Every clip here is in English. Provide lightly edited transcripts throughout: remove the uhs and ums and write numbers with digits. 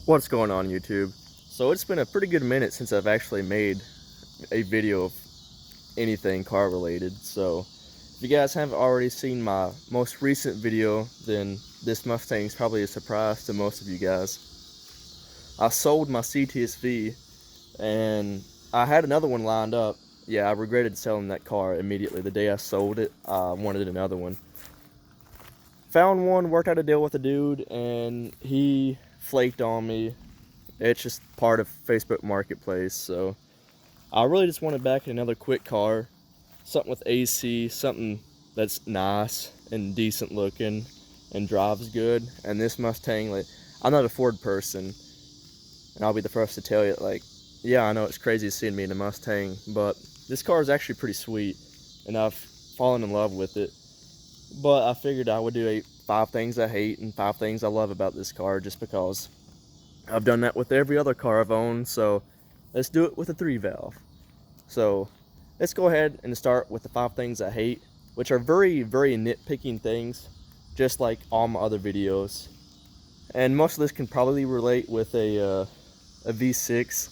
What's going on, YouTube? So it's been a pretty good minute since I've actually made a video of anything car related. So if you guys haven't already seen my most recent video, then this Mustang is probably a surprise to most of you guys. I sold my CTSV and I had another one lined up. Yeah, I regretted selling that car immediately. The day I sold it, I wanted another one. Found one, worked out a deal with a dude, and he flaked on me. It's just part of Facebook Marketplace, so I really just wanted back another quick car, something with AC, something that's nice and decent looking and drives good. And this Mustang, like, I'm not a Ford person, and I'll be the first to tell you, like, yeah, I know it's crazy seeing me in a Mustang, but this car is actually pretty sweet, and I've fallen in love with it. But I figured I would do 5 things I hate and 5 things I love about this car, just because I've done that with every other car I've owned. So let's do it with a 3-valve. So let's go ahead and start with the 5 things I hate, which are very, very nitpicking things, just like all my other videos. And most of this can probably relate with a V6,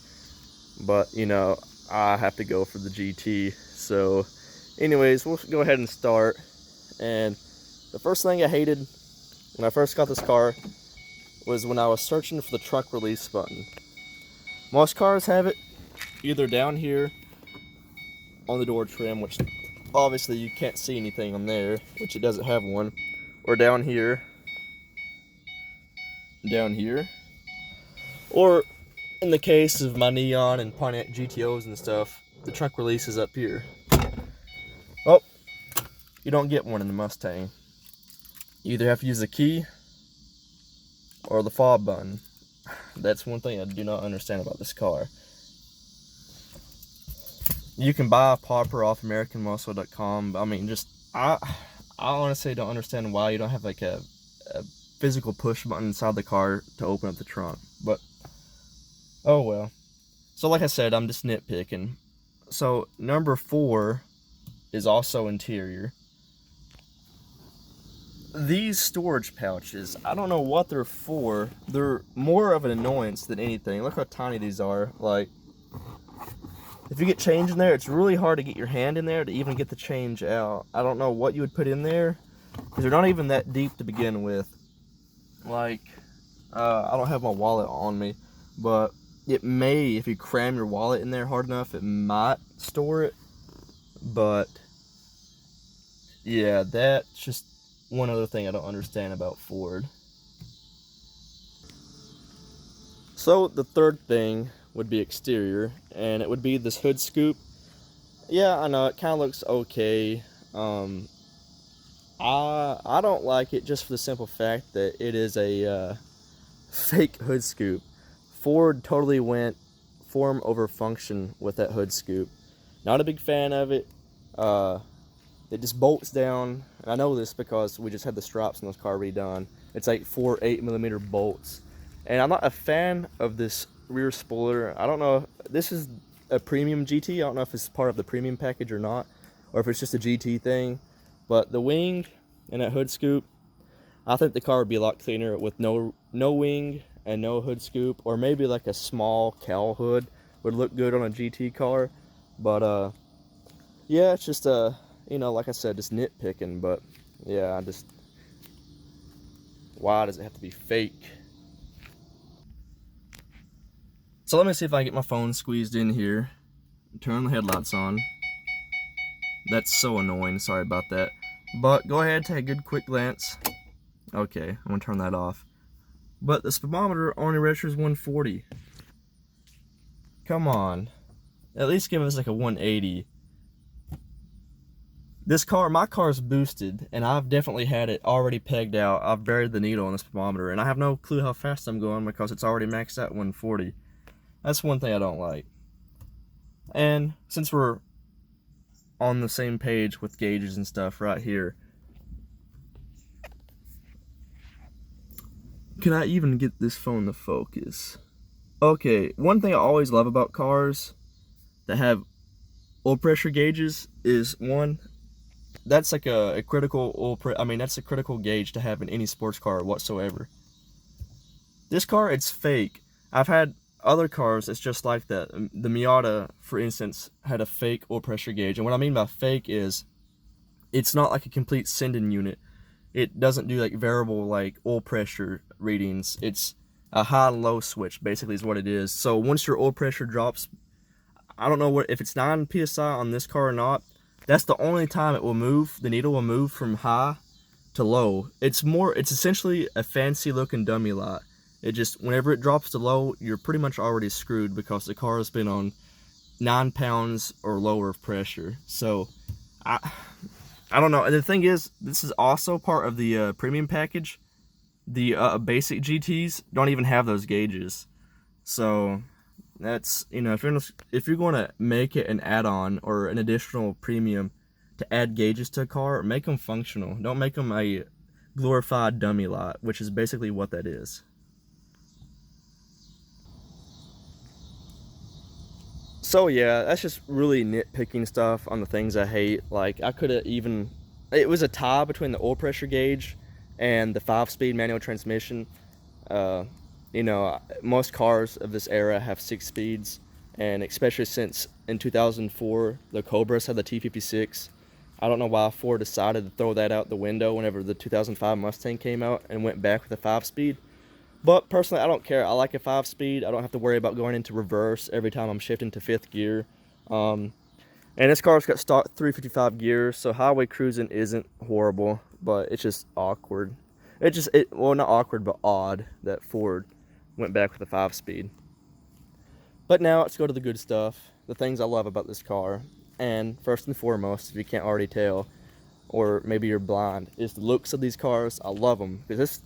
but you know, I have to go for the GT. So anyways, we'll go ahead and start. And the first thing I hated when I first got this car was when I was searching for the truck release button. Most cars have it either down here on the door trim, which obviously you can't see anything on there, which it doesn't have one, or down here, or in the case of my Neon and Pontiac GTOs and stuff, the truck release is up here. Oh, you don't get one in the Mustang. You either have to use the key or the fob button. That's one thing I do not understand about this car. You can buy a popper off AmericanMuscle.com, but I mean, I honestly don't understand why you don't have like a physical push button inside the car to open up the trunk. But oh well. So like I said, I'm just nitpicking. So number 4 is also interior. These storage pouches, I don't know what they're for. They're more of an annoyance than anything. Look how tiny these are. Like, if you get change in there, it's really hard to get your hand in there to even get the change out. I don't know what you would put in there, because they're not even that deep to begin with. Like, I don't have my wallet on me, but it may, if you cram your wallet in there hard enough, it might store it. But yeah, that's just one other thing I don't understand about Ford. So the third thing would be exterior, and it would be this hood scoop. Yeah, I know it kind of looks okay. I don't like it just for the simple fact that it is a fake hood scoop. Ford totally went form over function with that hood scoop. Not a big fan of it. It just bolts down, and I know this because we just had the straps in this car redone. It's like 4 8mm bolts, and I'm not a fan of this rear spoiler. I don't know if this is a premium GT. I don't know if it's part of the premium package or not, or if it's just a GT thing. But the wing and that hood scoop, I think the car would be a lot cleaner with no wing and no hood scoop, or maybe like a small cowl hood would look good on a GT car. But yeah, it's just you know, like I said, just nitpicking. But yeah, why does it have to be fake? So let me see if I can get my phone squeezed in here. Turn the headlights on. That's so annoying, sorry about that. But go ahead, take a good quick glance. Okay, I'm gonna turn that off. But the speedometer only registers 140. Come on. At least give us like a 180. This car, my car is boosted, and I've definitely had it already pegged out. I've buried the needle on the speedometer, and I have no clue how fast I'm going because it's already maxed out 140. That's one thing I don't like. And since we're on the same page with gauges and stuff right here, can I even get this phone to focus? Okay, one thing I always love about cars that have oil pressure gauges is, one, that's like a critical that's a critical gauge to have in any sports car whatsoever. This car, it's fake, I've had other cars, it's just like that. The Miata, for instance, had a fake oil pressure gauge. And what I mean by fake is it's not like a complete sending unit. It doesn't do like variable like oil pressure readings. It's a high and low switch, basically, is what it is. So once your oil pressure drops, I don't know what if it's 9 psi on this car or not. That's the only time it will move. The needle will move from high to low. It's essentially a fancy looking dummy light. It just, whenever it drops to low, you're pretty much already screwed because the car has been on 9 pounds or lower of pressure. So I don't know. And the thing is, this is also part of the premium package. The basic GTs don't even have those gauges. So that's, you know, if you're going to make it an add-on or an additional premium to add gauges to a car, make them functional. Don't make them a glorified dummy light, which is basically what that is. So yeah, that's just really nitpicking stuff on the things I hate. Like, I could have even, it was a tie between the oil pressure gauge and the 5-speed manual transmission. You know, most cars of this era have 6 speeds, and especially since in 2004 the Cobras had the T56. I don't know why Ford decided to throw that out the window whenever the 2005 Mustang came out and went back with a 5-speed. But personally, I don't care. I like a 5-speed. I don't have to worry about going into reverse every time I'm shifting to 5th gear. And this car's got stock 355 gears, so highway cruising isn't horrible, but it's just awkward. Well, not awkward, but odd that Ford went back with a 5-speed. But now let's go to the good stuff, the things I love about this car. And first and foremost, if you can't already tell, or maybe you're blind, is the looks of these cars. I love them because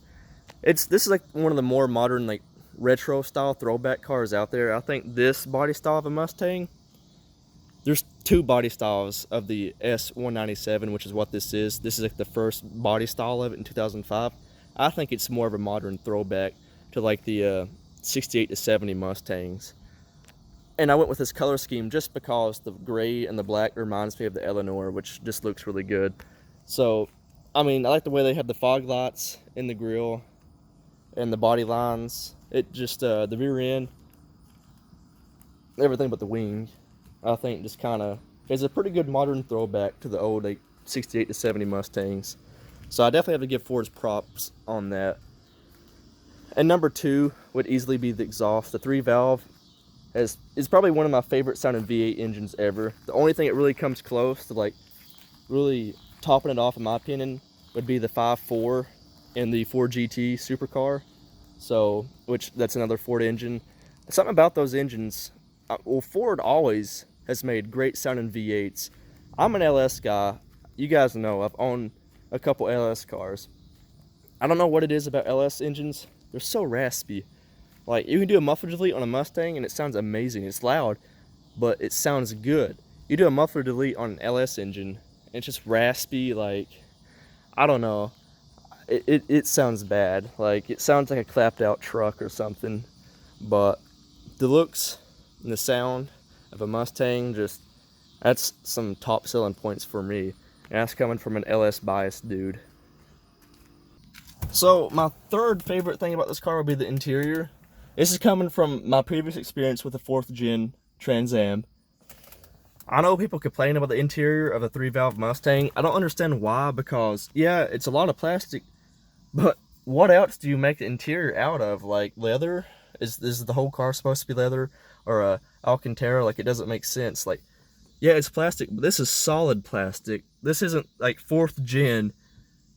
this is like one of the more modern, like retro style throwback cars out there. I think this body style of a Mustang, there's 2 body styles of the S197, which is what this is. This is like the first body style of it in 2005. I think it's more of a modern throwback to like the 68 to 70 Mustangs. And I went with this color scheme just because the gray and the black reminds me of the Eleanor, which just looks really good. So, I mean, I like the way they have the fog lights in the grille and the body lines. It just, the rear end, everything but the wing, I think just kind of is a pretty good modern throwback to the old 68 to 70 Mustangs. So I definitely have to give Ford's props on that. And number 2 would easily be the exhaust. The 3-valve is probably one of my favorite sounding V8 engines ever. The only thing that really comes close to like really topping it off, in my opinion, would be the 5.4 in the Ford GT supercar. So, which that's another Ford engine. Something about those engines, well, Ford always has made great sounding V8s. I'm an LS guy. You guys know I've owned a couple LS cars. I don't know what it is about LS engines. They're so raspy. Like, you can do a muffler delete on a Mustang and it sounds amazing. It's loud, but it sounds good. You do a muffler delete on an LS engine and it's just raspy, like, I don't know. It sounds bad. Like, it sounds like a clapped out truck or something. But the looks and the sound of a Mustang, just, that's some top selling points for me. And that's coming from an LS biased dude. So my third favorite thing about this car would be the interior. This is coming from my previous experience with the 4th gen Trans Am. I know people complain about the interior of a 3-valve Mustang. I don't understand why, because yeah, it's a lot of plastic, but what else do you make the interior out of? Like leather? Is the whole car supposed to be leather or a Alcantara? Like, it doesn't make sense. Like, yeah, it's plastic, but this is solid plastic. This isn't like 4th gen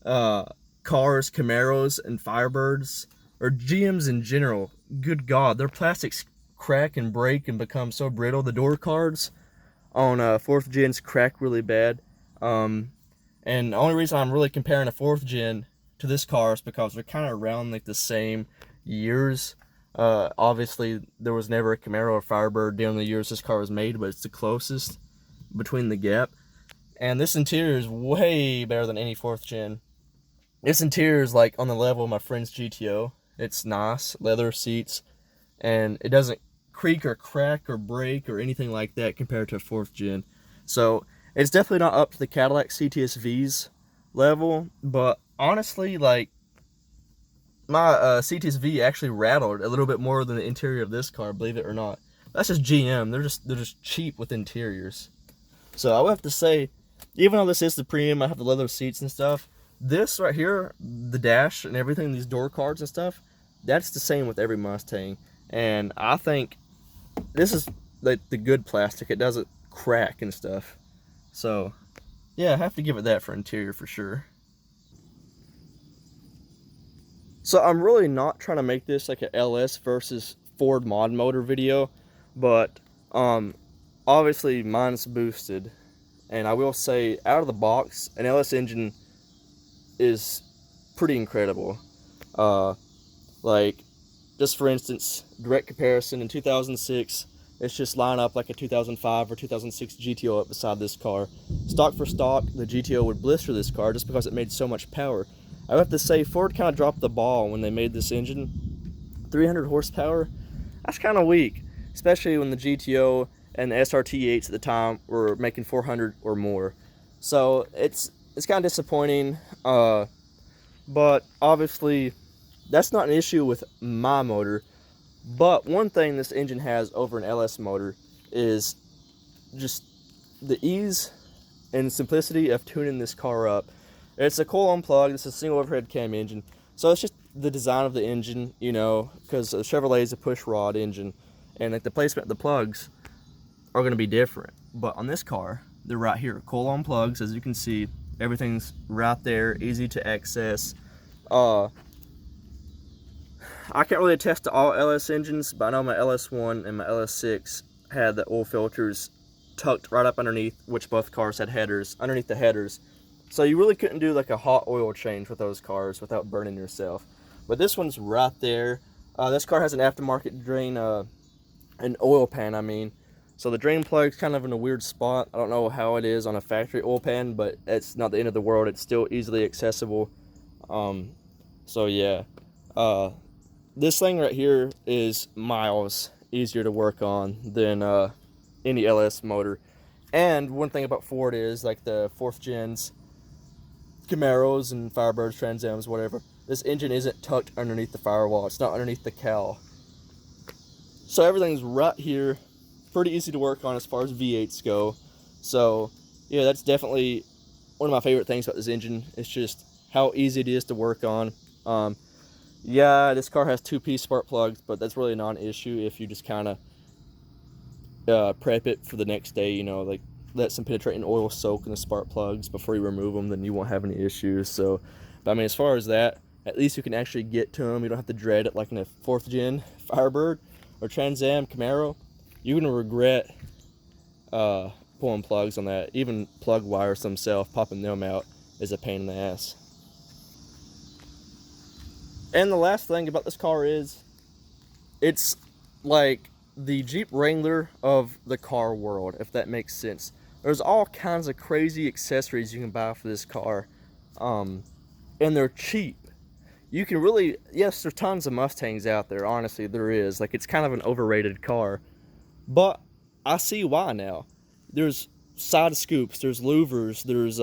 cars, Camaros, and Firebirds, or GMs in general. Good God, their plastics crack and break and become so brittle. The door cards on 4th gens crack really bad. And the only reason I'm really comparing a 4th gen to this car is because they're kind of around like the same years. Obviously, there was never a Camaro or Firebird during the years this car was made, but it's the closest between the gap. And this interior is way better than any 4th gen. This interior is like on the level of my friend's GTO. It's nice, leather seats, and it doesn't creak or crack or break or anything like that compared to a 4th gen. So it's definitely not up to the Cadillac CTS-V's level, but honestly, like, my CTS-V actually rattled a little bit more than the interior of this car, believe it or not. That's just GM. They're just cheap with interiors. So I would have to say, even though this is the premium, I have the leather seats and stuff, this right here, the dash and everything, these door cards and stuff, that's the same with every Mustang. And I think this is like the good plastic. It doesn't crack and stuff. So yeah, I have to give it that for interior for sure. So I'm really not trying to make this like a LS versus Ford mod motor video, but obviously mine's boosted, and I will say out of the box an LS engine is pretty incredible. Like just for instance, direct comparison in 2006, it's just line up like a 2005 or 2006 GTO up beside this car. Stock for stock, the GTO would blister this car just because it made so much power. I have to say Ford kind of dropped the ball when they made this engine. 300 horsepower, that's kind of weak, especially when the GTO and the SRT8s at the time were making 400 or more. So it's kind of disappointing, but obviously that's not an issue with my motor. But one thing this engine has over an LS motor is just the ease and simplicity of tuning this car up. It's a coil unplug. It's a single overhead cam engine, so it's just the design of the engine, you know, because Chevrolet is a push rod engine, and like the placement of the plugs are going to be different. But on this car, they're right here, coil on plugs. As you can see, everything's right there, easy to access. I can't really attest to all LS engines, but I know my LS1 and my LS6 had the oil filters tucked right up underneath, which both cars had headers, underneath the headers. So you really couldn't do like a hot oil change with those cars without burning yourself. But this one's right there. This car has an aftermarket drain, an oil pan, I mean. So the drain plug's kind of in a weird spot. I don't know how it is on a factory oil pan, but it's not the end of the world. It's still easily accessible. So yeah. This thing right here is miles easier to work on than any LS motor. And one thing about Ford is, like the 4th gens, Camaros and Firebirds, Trans Ams, whatever, this engine isn't tucked underneath the firewall. It's not underneath the cowl. So everything's right here. Pretty easy to work on as far as V8s go. So yeah, that's definitely one of my favorite things about this engine. It's just how easy it is to work on. Yeah, this car has 2-piece spark plugs, but that's really not an issue if you just kind of prep it for the next day, you know, like let some penetrating oil soak in the spark plugs before you remove them, then you won't have any issues. So, but I mean, as far as that, at least you can actually get to them. You don't have to dread it like in a 4th gen Firebird or Trans Am Camaro. You're going to regret pulling plugs on that. Even plug wires themselves, popping them out is a pain in the ass. And the last thing about this car is, it's like the Jeep Wrangler of the car world, if that makes sense. There's all kinds of crazy accessories you can buy for this car, and they're cheap. You can really, yes, there's tons of Mustangs out there, honestly, there is. Like, it's kind of an overrated car, but I see why now. There's side scoops, there's louvers, there's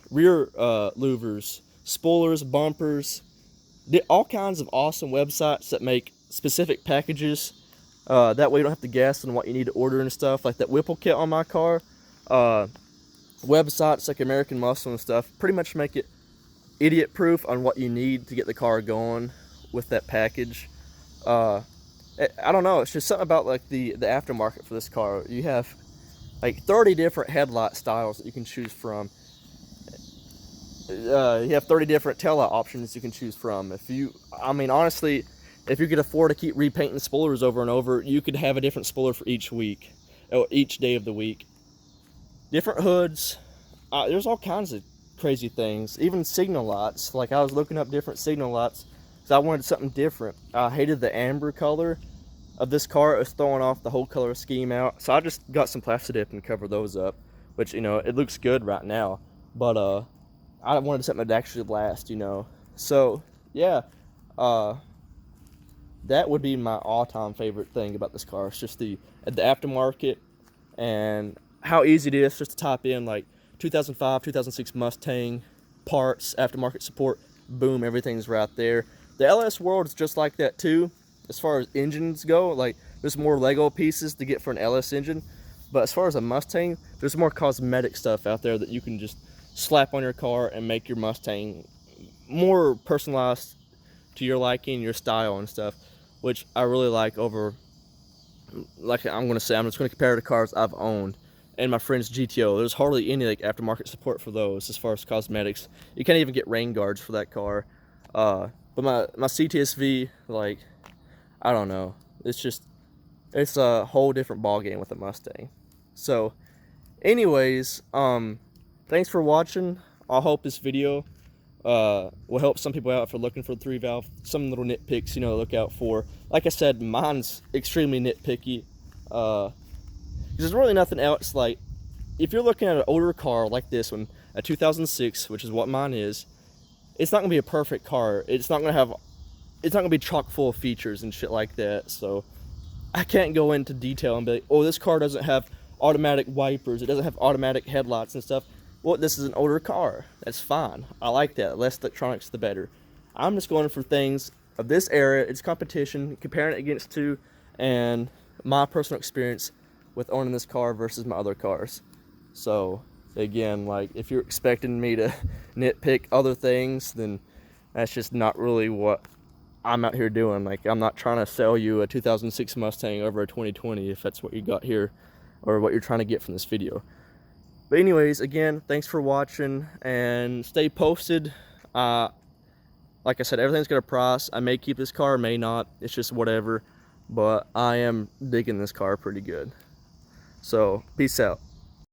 rear louvers, spoilers, bumpers, all kinds of awesome websites that make specific packages. That way you don't have to guess on what you need to order and stuff. Like that Whipple kit on my car. Websites like American Muscle and stuff pretty much make it idiot proof on what you need to get the car going with that package. I don't know, it's just something about like the aftermarket for this car. You have like 30 different headlight styles that you can choose from. You have 30 different taillight options you can choose from. I mean, honestly, if you could afford to keep repainting spoilers over and over, you could have a different spoiler for each week, or each day of the week. Different hoods. There's all kinds of crazy things. Even signal lights. Like, I was looking up different signal lights because I wanted something different. I hated the amber color of this car. It was throwing off the whole color scheme out. So I just got some plastic dip and covered those up, which, you know, it looks good right now. But I wanted something that actually last, you know. So yeah, that would be my all-time favorite thing about this car. It's just the aftermarket and how easy it is just to type in like 2005, 2006 Mustang parts, aftermarket support. Boom, everything's right there. The LS world is just like that too, as far as engines go. Like, there's more Lego pieces to get for an LS engine, but as far as a Mustang, there's more cosmetic stuff out there that you can just slap on your car and make your Mustang more personalized to your liking, your style and stuff, which I really like over, like I'm gonna say, I'm just gonna compare the cars I've owned and my friend's GTO. There's hardly any like aftermarket support for those as far as cosmetics. You can't even get rain guards for that car. But my CTSV, like, I don't know, it's a whole different ball game with a Mustang. So anyways, thanks for watching. I hope this video will help some people out if they're looking for the 3-valve. Some little nitpicks, you know, to look out for. Like I said, mine's extremely nitpicky. There's really nothing else. Like, if you're looking at an older car like this one, a 2006, which is what mine is, it's not gonna be a perfect car. It's not gonna be chock full of features and shit like that. So I can't go into detail and be like, oh, this car doesn't have automatic wipers, it doesn't have automatic headlights and stuff. Well, this is an older car. That's fine. I like that. Less electronics, the better. I'm just going for things of this era. It's competition, comparing it against two, and my personal experience with owning this car versus my other cars. So, again, like, if you're expecting me to nitpick other things, then that's just not really what I'm out here doing. Like, I'm not trying to sell you a 2006 Mustang over a 2020 if that's what you got here or what you're trying to get from this video. But anyways, again, thanks for watching and stay posted. Like I said, everything's got a price. I may keep this car, may not. It's just whatever. But I am digging this car pretty good. So, peace out.